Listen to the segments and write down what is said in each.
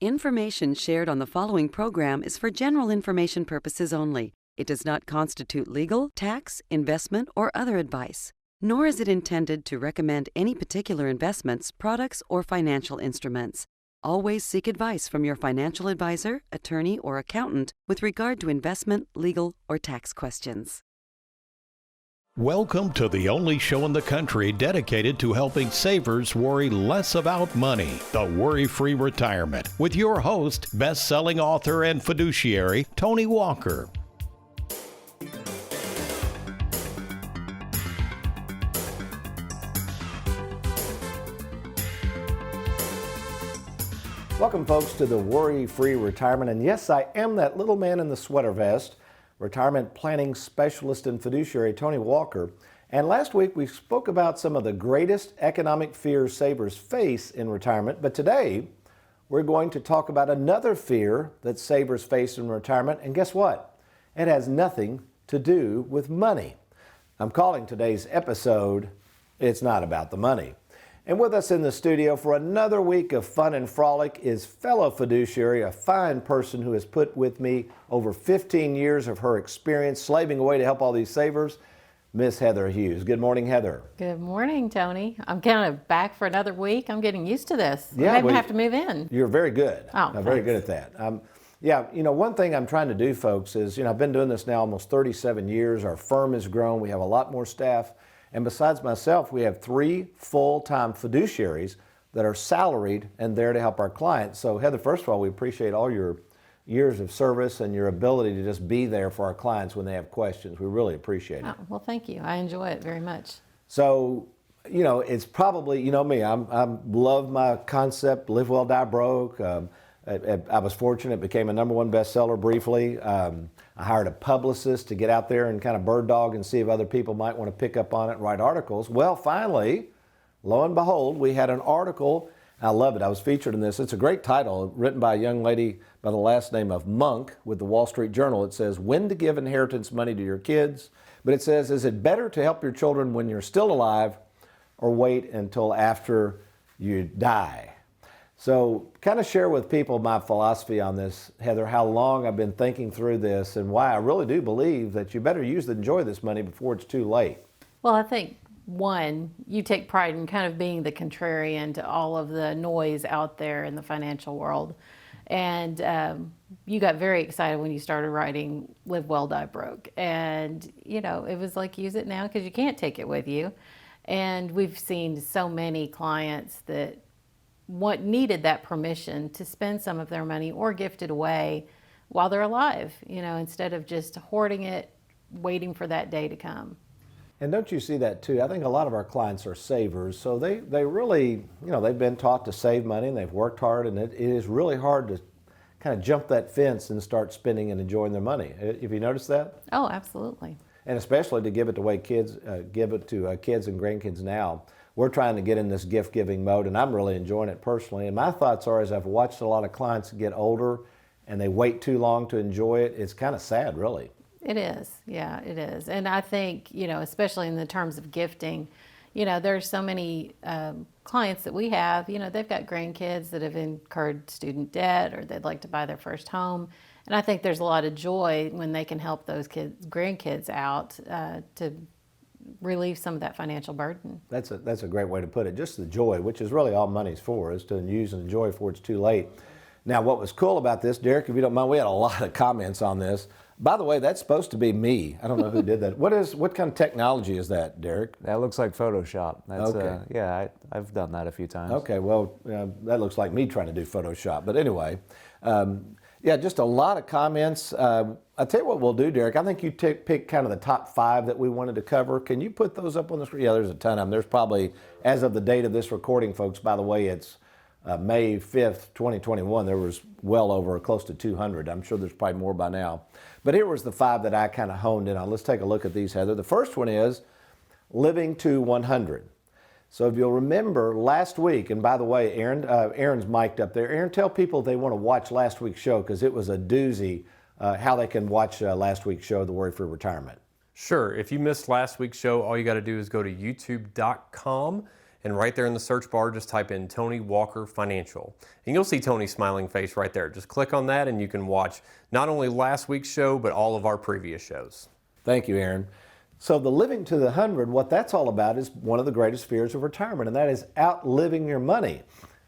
Information shared on the following program is for general information purposes only. It does not constitute legal, tax, investment, or other advice, nor is it intended to recommend any particular investments, products, or financial instruments. Always seek advice from your financial advisor, attorney, or accountant with regard to investment, legal, or tax questions. Welcome to the only show in the country dedicated to helping savers worry less about money, the Worry-Free Retirement, with your host, best-selling author and fiduciary, Tony Walker. Welcome, folks, to the Worry-Free Retirement. And yes, I am that little man in the sweater vest, retirement planning specialist and fiduciary Tony Walker. And last week we spoke about some of the greatest economic fears savers face in retirement. But today we're going to talk about another fear that savers face in retirement. And guess what? It has nothing to do with money. I'm calling today's episode, It's Not About the Money. And with us in the studio for another week of fun and frolic is fellow fiduciary, a fine person who has put with me over 15 years of her experience slaving away to help all these savers, Miss Heather Hughes. Good morning, Heather. Good morning, Tony. I'm kind of back for another week. I'm getting used to this. Yeah, Maybe I have to move in. You're very good. Oh, very good at that. Yeah, one thing I'm trying to do, folks, is, I've been doing this now almost 37 years. Our firm has grown. We have a lot more staff. And besides myself, we have 3 full-time fiduciaries that are salaried and there to help our clients. So Heather, first of all, we appreciate all your years of service and your ability to just be there for our clients when they have questions. We really appreciate it. Oh, well, thank you. I enjoy it very much. So, it's probably, me, I love my concept, live well, die broke. I was fortunate, became a #1 bestseller briefly. I hired a publicist to get out there and kind of bird dog and see if other people might want to pick up on it and write articles. Well, finally, lo and behold, we had an article. I love it. I was featured in this. It's a great title, written by a young lady by the last name of Monk with the Wall Street Journal. It says, "When to give inheritance money to your kids." But it says, "Is it better to help your children when you're still alive or wait until after you die?" So kind of share with people my philosophy on this, Heather, how long I've been thinking through this and why I really do believe that you better enjoy this money before it's too late. Well, I think, one, you take pride in kind of being the contrarian to all of the noise out there in the financial world. And you got very excited when you started writing Live Well, Die Broke. And, it was like, use it now because you can't take it with you. And we've seen so many clients that needed that permission to spend some of their money or gift it away while they're alive, instead of just hoarding it, waiting for that day to come. And don't you see that too? I think a lot of our clients are savers, so they really, they've been taught to save money and they've worked hard, and it is really hard to kind of jump that fence and start spending and enjoying their money. Have you noticed that? Oh, absolutely. And especially to give it away kids and grandkids now. We're trying to get in this gift-giving mode, and I'm really enjoying it personally. And my thoughts are, as I've watched a lot of clients get older and they wait too long to enjoy it, it's kind of sad, really. It is. Yeah, it is. And I think, especially in the terms of gifting, there's so many clients that we have, they've got grandkids that have incurred student debt or they'd like to buy their first home. And I think there's a lot of joy when they can help those grandkids out to relieve some of that financial burden. That's a great way to put it. Just the joy, which is really all money's for, is to use and enjoy before it's too late. Now, what was cool about this, Derek, if you don't mind, we had a lot of comments on this. By the way, that's supposed to be me. I don't know who did that. What kind of technology is that, Derek? That looks like Photoshop. That's, okay. I've done that a few times. Okay, well, that looks like me trying to do Photoshop. But anyway, just a lot of comments. I'll tell you what we'll do, Derek. I think you pick kind of the top 5 that we wanted to cover. Can you put those up on the screen? Yeah, there's a ton of them. There's probably, as of the date of this recording, folks, by the way, it's May 5th, 2021. There was well over close to 200. I'm sure there's probably more by now. But here was the 5 that I kind of honed in on. Let's take a look at these, Heather. The first one is living to 100. So if you'll remember last week, and by the way, Aaron's mic'd up there. Aaron, tell people if they want to watch last week's show, because it was a doozy, how they can watch last week's show, The Worry-Free Retirement. Sure. If you missed last week's show, all you got to do is go to youtube.com and right there in the search bar, just type in Tony Walker Financial. And you'll see Tony's smiling face right there. Just click on that and you can watch not only last week's show, but all of our previous shows. Thank you, Aaron. So the living to the 100, what that's all about is one of the greatest fears of retirement, and that is outliving your money.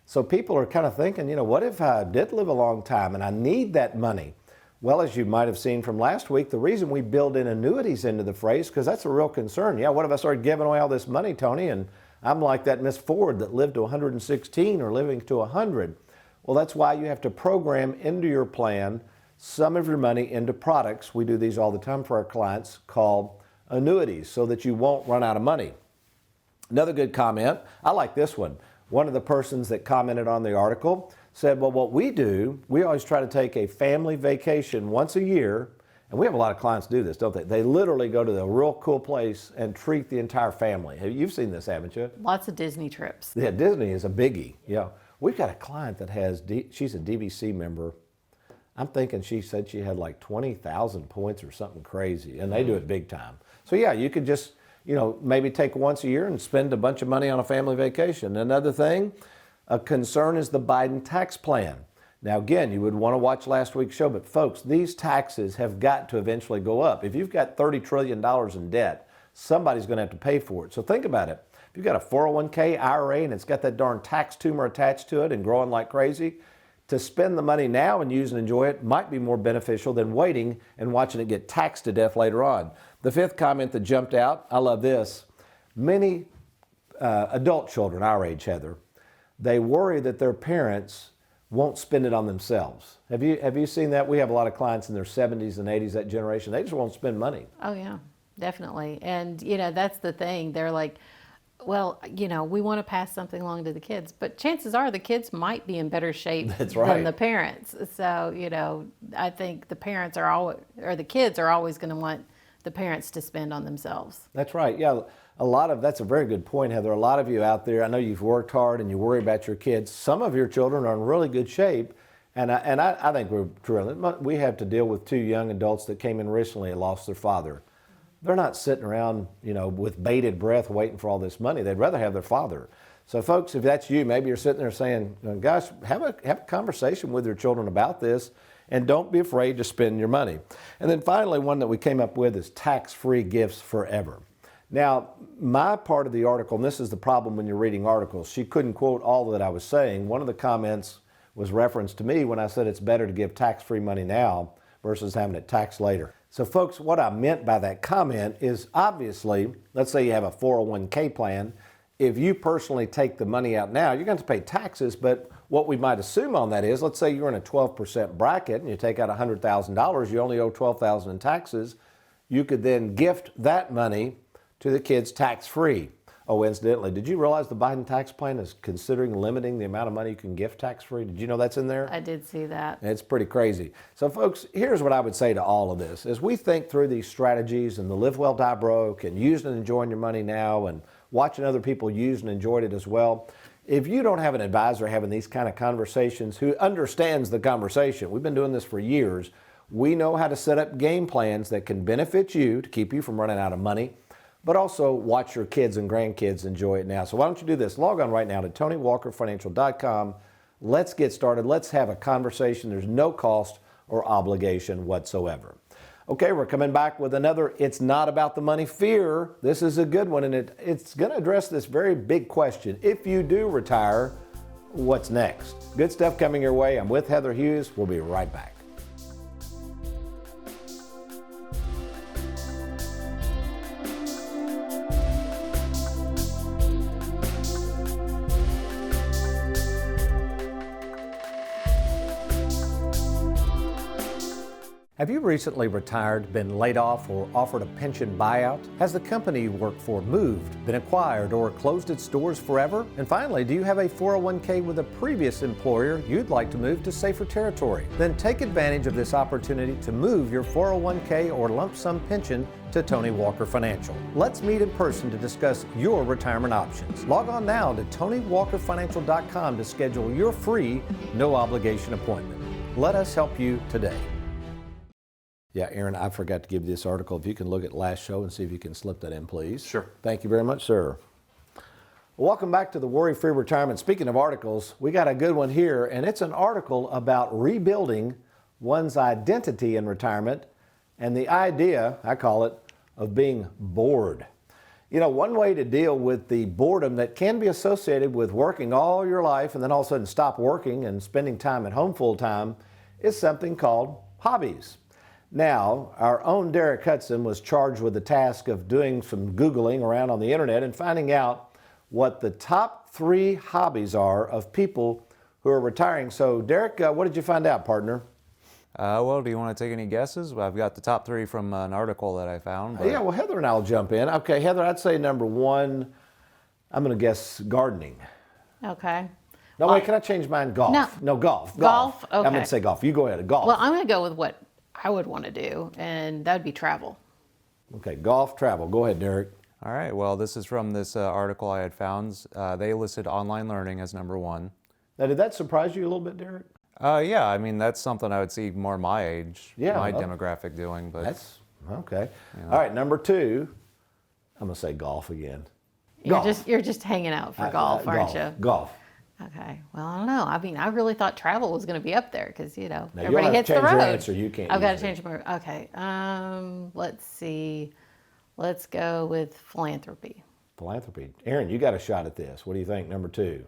So people are kind of thinking, what if I did live a long time and I need that money? Well, as you might have seen from last week, the reason we build in annuities into the phrase, because that's a real concern. Yeah, what if I started giving away all this money, Tony, and I'm like that Miss Ford that lived to 116 or living to 100? Well, that's why you have to program into your plan some of your money into products. We do these all the time for our clients called annuities so that you won't run out of money. Another good comment, I like this one. One of the persons that commented on the article said, well, what we do, we always try to take a family vacation once a year, and we have a lot of clients do this, don't they? They literally go to a real cool place and treat the entire family. You've seen this, haven't you? Lots of Disney trips. Yeah, Disney is a biggie. Yeah, we've got a client that has, she's a DVC member. I'm thinking she said she had like 20,000 points or something crazy, and they do it big time. So yeah, you could just, maybe take once a year and spend a bunch of money on a family vacation. Another thing, a concern is the Biden tax plan. Now again, you would want to watch last week's show, but folks, these taxes have got to eventually go up. If you've got $30 trillion in debt, somebody's going to have to pay for it. So think about it. If you've got a 401k, IRA, and it's got that darn tax tumor attached to it and growing like crazy, to spend the money now and use and enjoy it might be more beneficial than waiting and watching it get taxed to death later on. The fifth comment that jumped out, I love this. Many adult children our age, Heather, they worry that their parents won't spend it on themselves. Have you seen that? We have a lot of clients in their 70s and 80s, that generation. They just won't spend money. Oh yeah, definitely. And that's the thing. They're like, well, we want to pass something along to the kids, but chances are the kids might be in better shape than the parents. So, I think the parents are always, or the kids are always going to want the parents to spend on themselves. That's right. Yeah, that's a very good point, Heather. A lot of you out there, I know you've worked hard and you worry about your kids. Some of your children are in really good shape, and I think we're true. We have to deal with two young adults that came in recently and lost their father. They're not sitting around, with bated breath waiting for all this money. They'd rather have their father. So folks, if that's you, maybe you're sitting there saying, gosh, have a conversation with your children about this, and don't be afraid to spend your money. And then finally, one that we came up with is tax-free gifts forever. Now, my part of the article, and this is the problem when you're reading articles, she couldn't quote all that I was saying. One of the comments was referenced to me when I said it's better to give tax-free money now versus having it taxed later. So folks, what I meant by that comment is obviously, let's say you have a 401k plan. If you personally take the money out now, you're going to pay taxes, but what we might assume on that is, let's say you're in a 12% bracket and you take out $100,000, you only owe $12,000 in taxes. You could then gift that money to the kids tax-free. Oh, incidentally, did you realize the Biden tax plan is considering limiting the amount of money you can gift tax-free? Did you know that's in there? I did see that. It's pretty crazy. So folks, here's what I would say to all of this. As we think through these strategies and the live well, die broke and using and enjoying your money now and watching other people use and enjoy it as well, if you don't have an advisor having these kind of conversations who understands the conversation, we've been doing this for years, we know how to set up game plans that can benefit you to keep you from running out of money, but also watch your kids and grandkids enjoy it now. So why don't you do this? Log on right now to TonyWalkerFinancial.com. Let's get started. Let's have a conversation. There's no cost or obligation whatsoever. Okay, we're coming back with another It's Not About the Money Fear. This is a good one, and it's going to address this very big question. If you do retire, what's next? Good stuff coming your way. I'm with Heather Hughes. We'll be right back. Have you recently retired, been laid off, or offered a pension buyout? Has the company you work for moved, been acquired, or closed its doors forever? And finally, do you have a 401k with a previous employer you'd like to move to safer territory? Then take advantage of this opportunity to move your 401k or lump sum pension to Tony Walker Financial. Let's meet in person to discuss your retirement options. Log on now to TonyWalkerFinancial.com to schedule your free, no obligation appointment. Let us help you today. Yeah, Aaron, I forgot to give you this article. If you can look at last show and see if you can slip that in, please. Sure. Thank you very much, sir. Welcome back to the Worry-Free Retirement. Speaking of articles, we got a good one here, and it's an article about rebuilding one's identity in retirement and the idea, I call it, of being bored. You know, one way to deal with the boredom that can be associated with working all your life and then all of a sudden stop working and spending time at home full time is something called hobbies. Now, our own Derek Hudson was charged with the task of doing some Googling around on the internet and finding out what the top 3 hobbies are of people who are retiring. So, Derek, what did you find out, partner? Well, do you want to take any guesses? Well, I've got the top 3 from an article that I found. Yeah, well, Heather and I will jump in. Okay, Heather, I'd say number 1, I'm going to guess gardening. Okay. No, wait, can I change mine? Golf. No, golf. Golf? Okay. I'm going to say golf. You go ahead. Golf. Well, I'm going to go with what I would want to do, and that would be travel. Okay, golf, travel. Go ahead, Derek. All right, well, this is from this article I had found. They listed online learning as number 1. Now, did that surprise you a little bit, Derek? Yeah, I mean, that's something I would see more my age, my okay. demographic doing. But That's okay. All right, number 2, I'm going to say golf again. You're just hanging out for golf, aren't you? Golf. Okay. Well, I don't know. I mean, I really thought travel was going to be up there because, you know, Now, everybody hits the road. you'll have to change your answer. You can't I've got use to it. change my. Okay. Let's see. Let's go with philanthropy. Philanthropy. Aaron, you got a shot at this. What do you think? Number 2.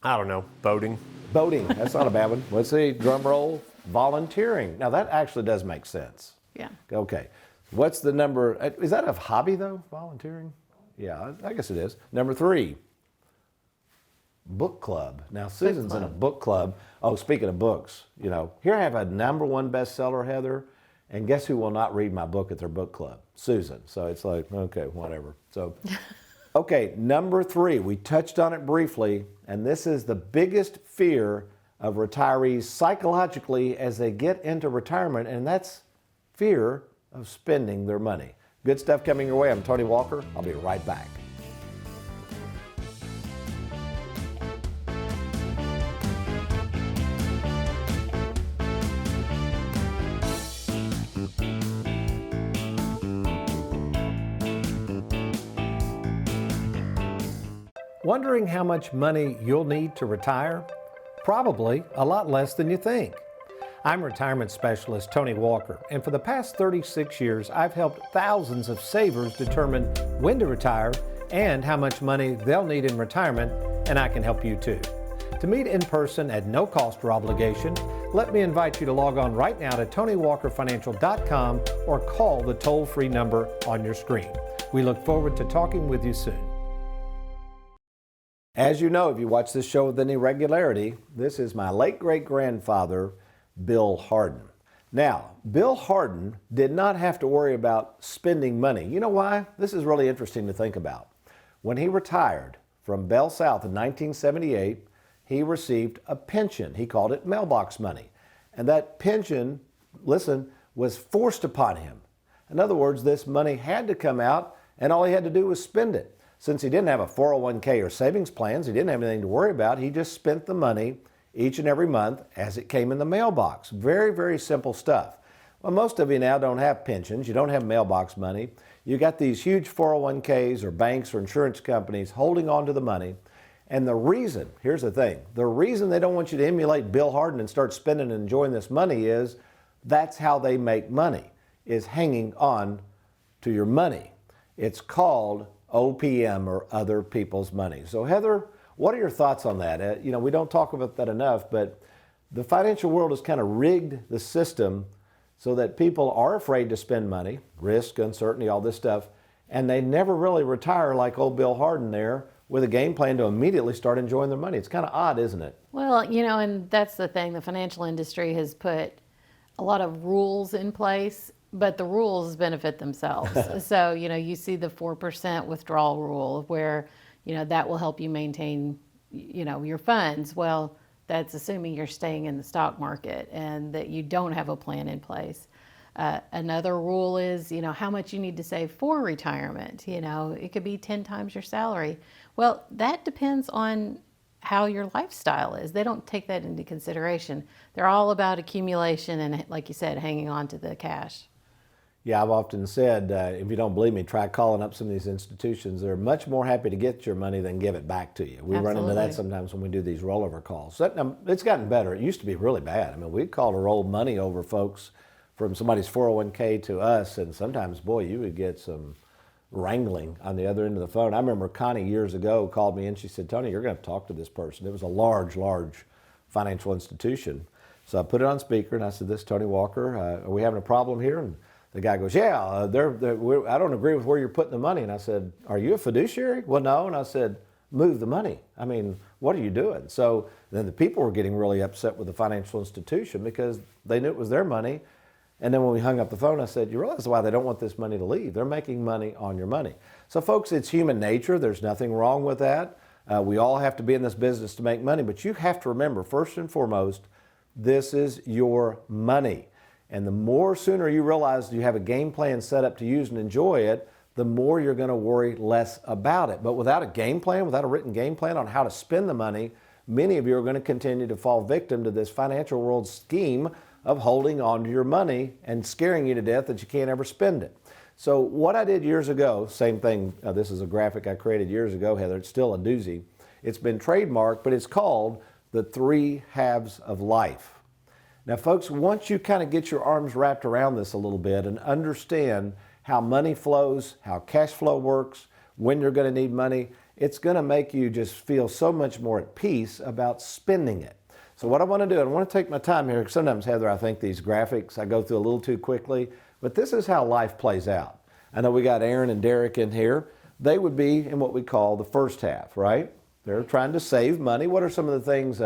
I don't know, boating. Boating. That's not a bad one. Let's see. Drum roll. Volunteering. Now, that actually does make sense. Yeah. Okay. What's the number? Is that a hobby, though, volunteering? Yeah, I guess it is. Number 3, book club. Now, Susan's in a book club. Oh, speaking of books, you know, here I have a number 1 bestseller, Heather, and guess who will not read my book at their book club? Susan. So it's like, okay, whatever. So, okay, number 3, we touched on it briefly, and this is the biggest fear of retirees psychologically as they get into retirement, and that's fear of spending their money. Good stuff coming your way. I'm Tony Walker. I'll be right back. Wondering how much money you'll need to retire? Probably a lot less than you think. I'm retirement specialist Tony Walker, and for the past 36 years, I've helped thousands of savers determine when to retire and how much money they'll need in retirement, and I can help you too. To meet in person at no cost or obligation, let me invite you to log on right now to TonyWalkerFinancial.com or call the toll-free number on your screen. We look forward to talking with you soon. As you know, if you watch this show with any regularity, this is my late great-grandfather, Bill Harden. Now, Bill Harden did not have to worry about spending money. You know why? This is really interesting to think about. When he retired from Bell South in 1978, he received a pension. He called it mailbox money. And that pension, listen, was forced upon him. In other words, this money had to come out, and all he had to do was spend it. Since he didn't have a 401k or savings plans, he didn't have anything to worry about, he just spent the money each and every month as it came in the mailbox. Very, very simple stuff. Well, most of you now don't have pensions. You don't have mailbox money. You got these huge 401ks or banks or insurance companies holding on to the money. And the reason, here's the thing, the reason they don't want you to emulate Bill Harden and start spending and enjoying this money is that's how they make money, is hanging on to your money. It's called OPM, or other people's money. So Heather, what are your thoughts on that? You know, we don't talk about that enough, but the financial world has kind of rigged the system so that people are afraid to spend money, risk, uncertainty, all this stuff, and they never really retire like old Bill Harden there with a game plan to immediately start enjoying their money. It's kind of odd, isn't it? Well, you know, and that's the thing. The financial industry has put a lot of rules in place, but the rules benefit themselves. So, you know, you see the 4% withdrawal rule where, you know, that will help you maintain, you know, your funds. Well, that's assuming you're staying in the stock market and that you don't have a plan in place. Another rule is, you know, how much you need to save for retirement. You know, it could be 10 times your salary. Well, that depends on how your lifestyle is. They don't take that into consideration. They're all about accumulation and, like you said, hanging on to the cash. Yeah, I've often said, if you don't believe me, try calling up some of these institutions. They're much more happy to get your money than give it back to you. We run into that Absolutely. sometimes when we do these rollover calls. Now, it's gotten better. It used to be really bad. I mean, we'd call to roll money over folks from somebody's 401k to us, and sometimes, boy, you would get some wrangling on the other end of the phone. I remember Connie years ago called me and she said, Tony, you're going to have to talk to this person. It was a large financial institution. So I put it on speaker and I said, this is Tony Walker. Are we having a problem here? And the guy goes, yeah, I don't agree with where you're putting the money. And I said, are you a fiduciary? Well, no. And I said, move the money. I mean, what are you doing? So then the people were getting really upset with the financial institution because they knew it was their money. And then when we hung up the phone, I said, you realize why they don't want this money to leave. They're making money on your money. So folks, it's human nature. There's nothing wrong with that. We all have to be in this business to make money. But you have to remember, first and foremost, this is your money. And the more sooner you realize you have a game plan set up to use and enjoy it, the more you're going to worry less about it. But without a game plan, without a written game plan on how to spend the money, many of you are going to continue to fall victim to this financial world scheme of holding on to your money and scaring you to death that you can't ever spend it. So what I did years ago, same thing, this is a graphic I created years ago, Heather, it's still a doozy. It's been trademarked, but it's called the 3 halves of life. Now, folks, once you kind of get your arms wrapped around this a little bit and understand how money flows, how cash flow works, when you're going to need money, it's going to make you just feel so much more at peace about spending it. So what I want to do, I want to take my time here, because sometimes, Heather, I think these graphics, I go through a little too quickly, but this is how life plays out. I know we got Aaron and Derek in here. They would be in what we call the first half, right? They're trying to save money. What are some of the things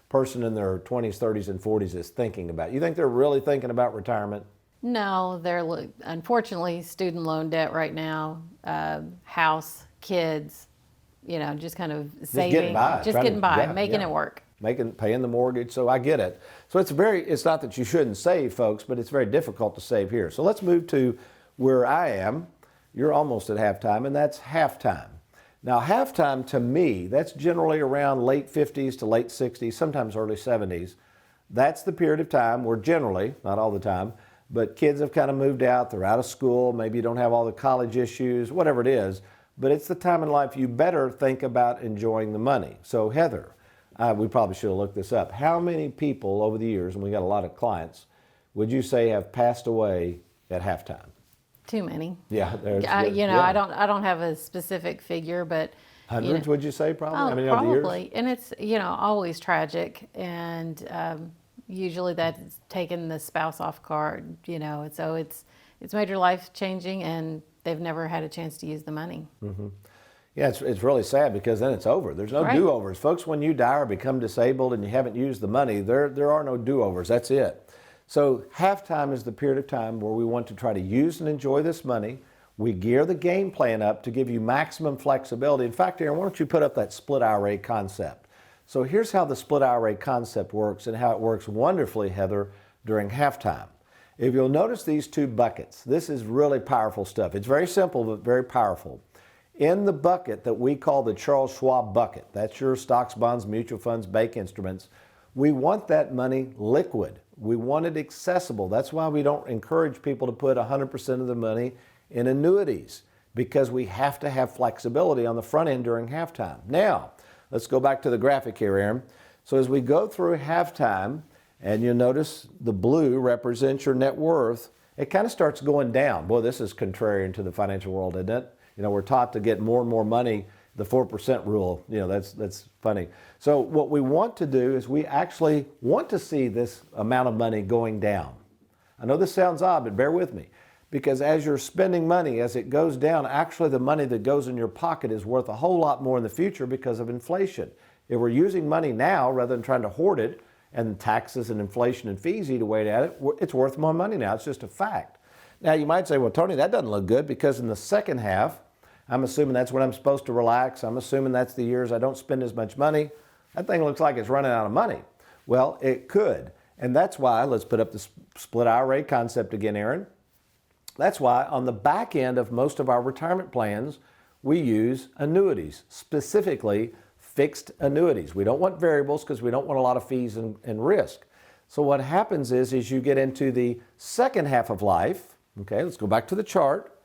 person in their 20s, 30s, and 40s is thinking about? You think they're really thinking about retirement? No, they're unfortunately student loan debt right now, house, kids, just kind of saving, getting by, making it work. Paying the mortgage, so I get it. So it's not that you shouldn't save, folks, but it's very difficult to save here. So let's move to where I am. You're almost at halftime, and that's halftime. Now, halftime to me, that's generally around late 50s to late 60s, sometimes early 70s. That's the period of time where generally, not all the time, but kids have kind of moved out, they're out of school, maybe you don't have all the college issues, whatever it is, but it's the time in life you better think about enjoying the money. So Heather, we probably should have looked this up. How many people over the years, and we got a lot of clients, would you say have passed away at halftime? Too many. Yeah, I don't have a specific figure, but hundreds, would you say, probably? Oh, I mean, probably. over the years? And it's always tragic, and usually that's taken the spouse off guard. So it's made your life changing, and they've never had a chance to use the money. Mm-hmm. Yeah, it's really sad because then it's over. There's no do-overs. Folks, when you die or become disabled and you haven't used the money, there are no do-overs. That's it. So halftime is the period of time where we want to try to use and enjoy this money. We gear the game plan up to give you maximum flexibility. In fact, Aaron, why don't you put up that split IRA concept? So here's how the split IRA concept works and how it works wonderfully, Heather, during halftime. If you'll notice these 2 buckets, this is really powerful stuff. It's very simple, but very powerful. In the bucket that we call the Charles Schwab bucket, that's your stocks, bonds, mutual funds, bank instruments, we want that money liquid. We want it accessible. That's why we don't encourage people to put 100% of the money in annuities, because we have to have flexibility on the front end during halftime. Now, let's go back to the graphic here, Aaron. So as we go through halftime, and you'll notice the blue represents your net worth, it kind of starts going down. Boy, this is contrarian to the financial world, isn't it? We're taught to get more and more money, the 4% rule, that's funny. So what we want to do is we actually want to see this amount of money going down. I know this sounds odd, but bear with me. Because as you're spending money, as it goes down, actually the money that goes in your pocket is worth a whole lot more in the future because of inflation. If we're using money now rather than trying to hoard it, and taxes and inflation and fees eat away at it, it's worth more money now. It's just a fact. Now you might say, well, Tony, that doesn't look good, because in the second half, I'm assuming that's when I'm supposed to relax. I'm assuming that's the years I don't spend as much money. That thing looks like it's running out of money. Well, it could. And that's why, let's put up the split IRA concept again, Aaron. That's why on the back end of most of our retirement plans, we use annuities, specifically fixed annuities. We don't want variables because we don't want a lot of fees and risk. So what happens is you get into the second half of life, Okay, let's go back to the chart.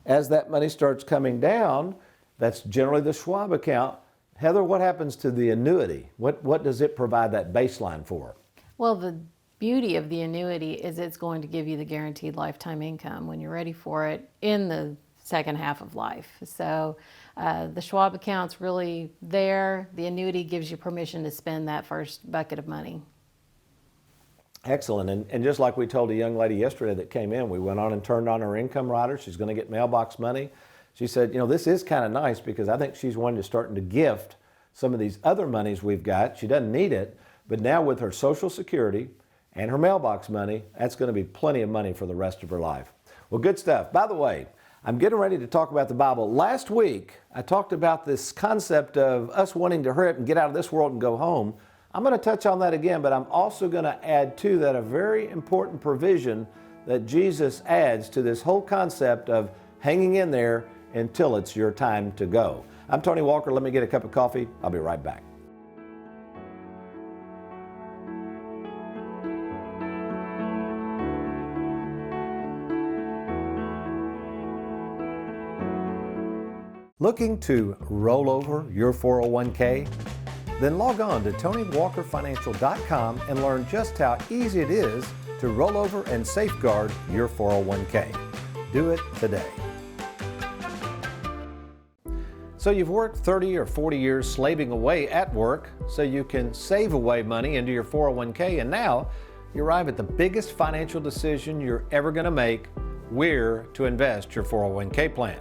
As that money starts coming down, that's generally the Schwab account. Heather, what happens to the annuity? What does it provide that baseline for? Well, the beauty of the annuity is it's going to give you the guaranteed lifetime income when you're ready for it in the second half of life. So the Schwab account's really there. The annuity gives you permission to spend that first bucket of money. Excellent. And just like we told a young lady yesterday that came in, we went on and turned on her income rider. She's going to get mailbox money. She said, this is kind of nice because I think she's wanting to start to gift some of these other monies we've got. She doesn't need it, but now with her Social Security and her mailbox money, that's going to be plenty of money for the rest of her life. Well, good stuff. By the way, I'm getting ready to talk about the Bible. Last week, I talked about this concept of us wanting to hurry up and get out of this world and go home. I'm going to touch on that again, but I'm also going to add to that a very important provision that Jesus adds to this whole concept of hanging in there until it's your time to go. I'm Tony Walker. Let me get a cup of coffee. I'll be right back. Looking to roll over your 401k? Then log on to TonyWalkerFinancial.com and learn just how easy it is to roll over and safeguard your 401k. Do it today. So you've worked 30 or 40 years slaving away at work so you can save away money into your 401k, and now you arrive at the biggest financial decision you're ever going to make, where to invest your 401k plan.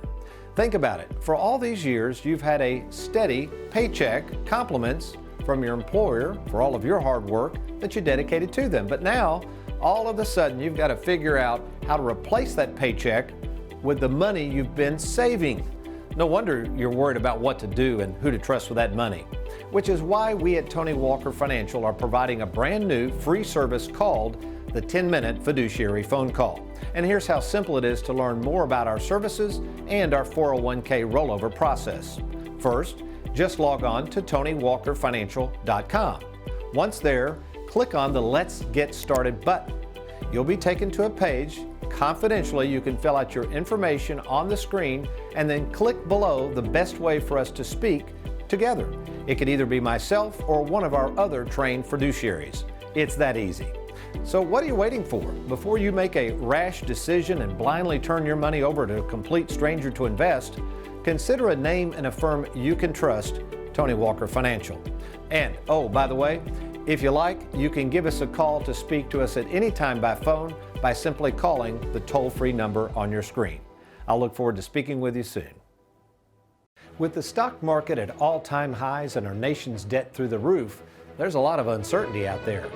Think about it. For all these years, you've had a steady paycheck, compliments from your employer for all of your hard work that you dedicated to them. But now, all of a sudden, you've got to figure out how to replace that paycheck with the money you've been saving. No wonder you're worried about what to do and who to trust with that money, which is why we at Tony Walker Financial are providing a brand new free service called the 10-Minute Fiduciary Phone Call. And here's how simple it is to learn more about our services and our 401k rollover process. First, just log on to TonyWalkerFinancial.com. Once there, click on the Let's Get Started button. You'll be taken to a page. Confidentially, you can fill out your information on the screen and then click below the best way for us to speak together. It could either be myself or one of our other trained fiduciaries. It's that easy. So what are you waiting for? Before you make a rash decision and blindly turn your money over to a complete stranger to invest, consider a name and a firm you can trust, Tony Walker Financial. And, oh, by the way, if you like, you can give us a call to speak to us at any time by phone by simply calling the toll-free number on your screen. I'll look forward to speaking with you soon. With the stock market at all-time highs and our nation's debt through the roof, there's a lot of uncertainty out there.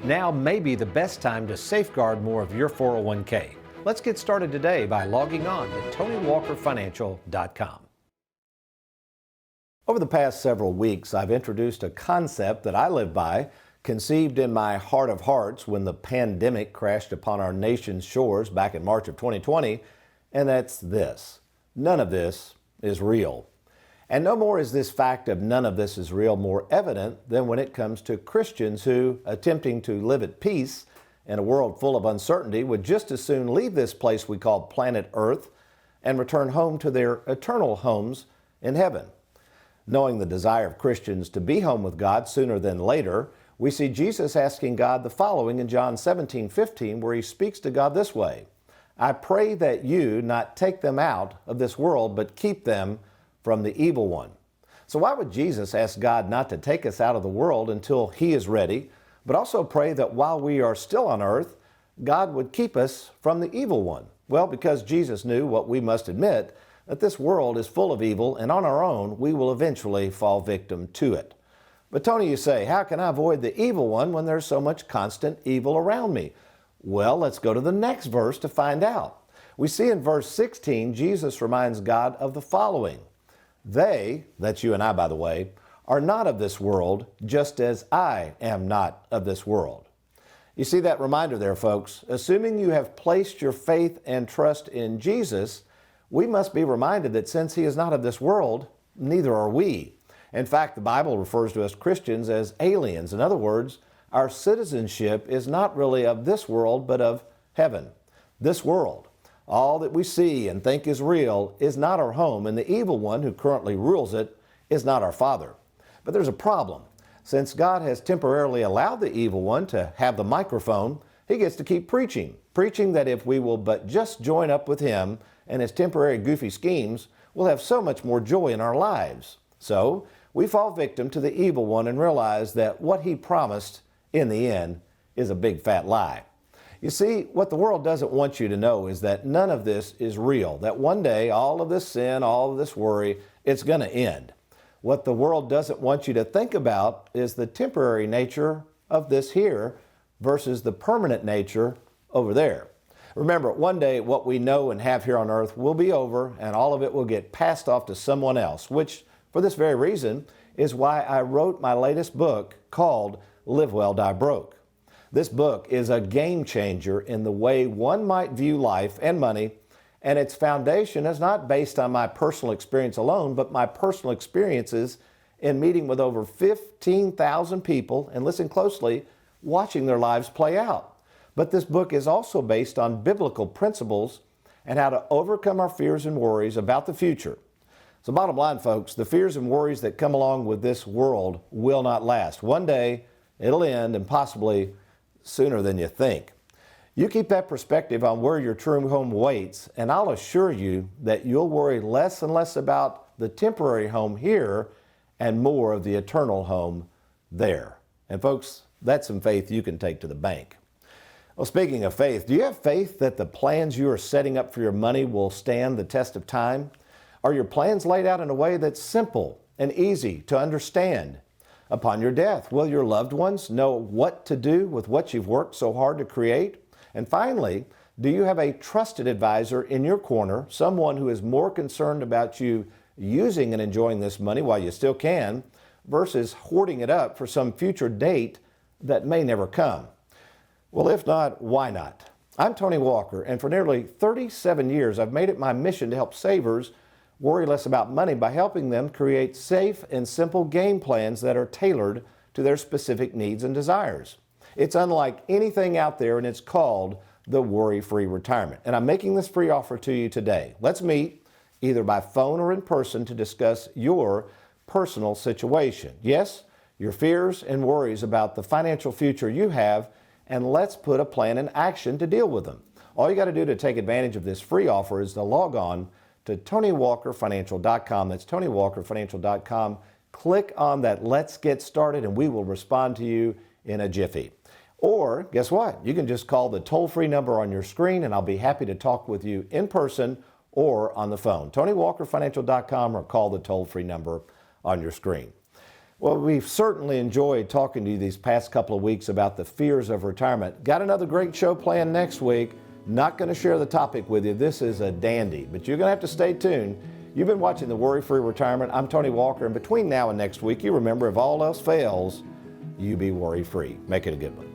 Now may be the best time to safeguard more of your 401k. Let's get started today by logging on to TonyWalkerFinancial.com. Over the past several weeks, I've introduced a concept that I live by, conceived in my heart of hearts when the pandemic crashed upon our nation's shores back in March of 2020, and that's this: none of this is real. And no more is this fact of none of this is real more evident than when it comes to Christians who, attempting to live at peace in a world full of uncertainty, would just as soon leave this place we call planet Earth and return home to their eternal homes in heaven. Knowing the desire of Christians to be home with God sooner than later, we see Jesus asking God the following in John 17:15, where he speaks to God this way: I pray that you not take them out of this world, but keep them from the evil one. So why would Jesus ask God not to take us out of the world until he is ready, but also pray that while we are still on earth, God would keep us from the evil one? Well, because Jesus knew what we must admit, that this world is full of evil, and on our own, we will eventually fall victim to it. But Tony, you say, how can I avoid the evil one when there's so much constant evil around me? Well, let's go to the next verse to find out. We see in verse 16, Jesus reminds God of the following: They, that's you and I, by the way, are not of this world, just as I am not of this world. You see that reminder there, folks? Assuming you have placed your faith and trust in Jesus, we must be reminded that since he is not of this world, neither are we. In fact, the Bible refers to us Christians as aliens. In other words, our citizenship is not really of this world, but of heaven. This world, All that we see and think is real is not our home, and the evil one who currently rules it is not our Father. But there's a problem. Since God has temporarily allowed the evil one to have the microphone, he gets to keep preaching that if we will but just join up with him and his temporary goofy schemes, we'll have so much more joy in our lives. So we fall victim to the evil one and realize that what he promised in the end is a big fat lie. You see, what the world doesn't want you to know is that none of this is real, that one day all of this sin, all of this worry, it's going to end. What the world doesn't want you to think about is the temporary nature of this here versus the permanent nature over there. Remember, one day what we know and have here on earth will be over and all of it will get passed off to someone else, which for this very reason is why I wrote my latest book called Live Well, Die Broke. This book is a game changer in the way one might view life and money, and its foundation is not based on my personal experience alone, but my personal experiences in meeting with over 15,000 people, and listen closely, watching their lives play out. But this book is also based on biblical principles and how to overcome our fears and worries about the future. So bottom line, folks, the fears and worries that come along with this world will not last. One day, it'll end, and possibly sooner than you think. You keep that perspective on where your true home waits, and I'll assure you that you'll worry less and less about the temporary home here and more of the eternal home there. And folks, that's some faith you can take to the bank. Well, speaking of faith, do you have faith that the plans you are setting up for your money will stand the test of time? Are your plans laid out in a way that's simple and easy to understand? Upon your death, will your loved ones know what to do with what you've worked so hard to create? And finally, do you have a trusted advisor in your corner, someone who is more concerned about you using and enjoying this money while you still can, versus hoarding it up for some future date that may never come? Well, if not, why not? I'm Tony Walker, and for nearly 37 years, I've made it my mission to help savers worry less about money by helping them create safe and simple game plans that are tailored to their specific needs and desires. It's unlike anything out there, and it's called the Worry-Free Retirement. And I'm making this free offer to you today. Let's meet either by phone or in person to discuss your personal situation. Yes, your fears and worries about the financial future you have, and let's put a plan in action to deal with them. All you got to do to take advantage of this free offer is to log on to TonyWalkerFinancial.com. That's TonyWalkerFinancial.com. Click on that Let's Get Started, and we will respond to you in a jiffy. Or, guess what? You can just call the toll-free number on your screen, and I'll be happy to talk with you in person or on the phone. TonyWalkerFinancial.com, or call the toll-free number on your screen. Well, we've certainly enjoyed talking to you these past couple of weeks about the fears of retirement. Got another great show planned next week. Not going to share the topic with you. This is a dandy, but you're going to have to stay tuned. You've been watching the Worry-Free Retirement. I'm Tony Walker, and between now and next week, you remember, if all else fails, you be worry-free. Make it a good one.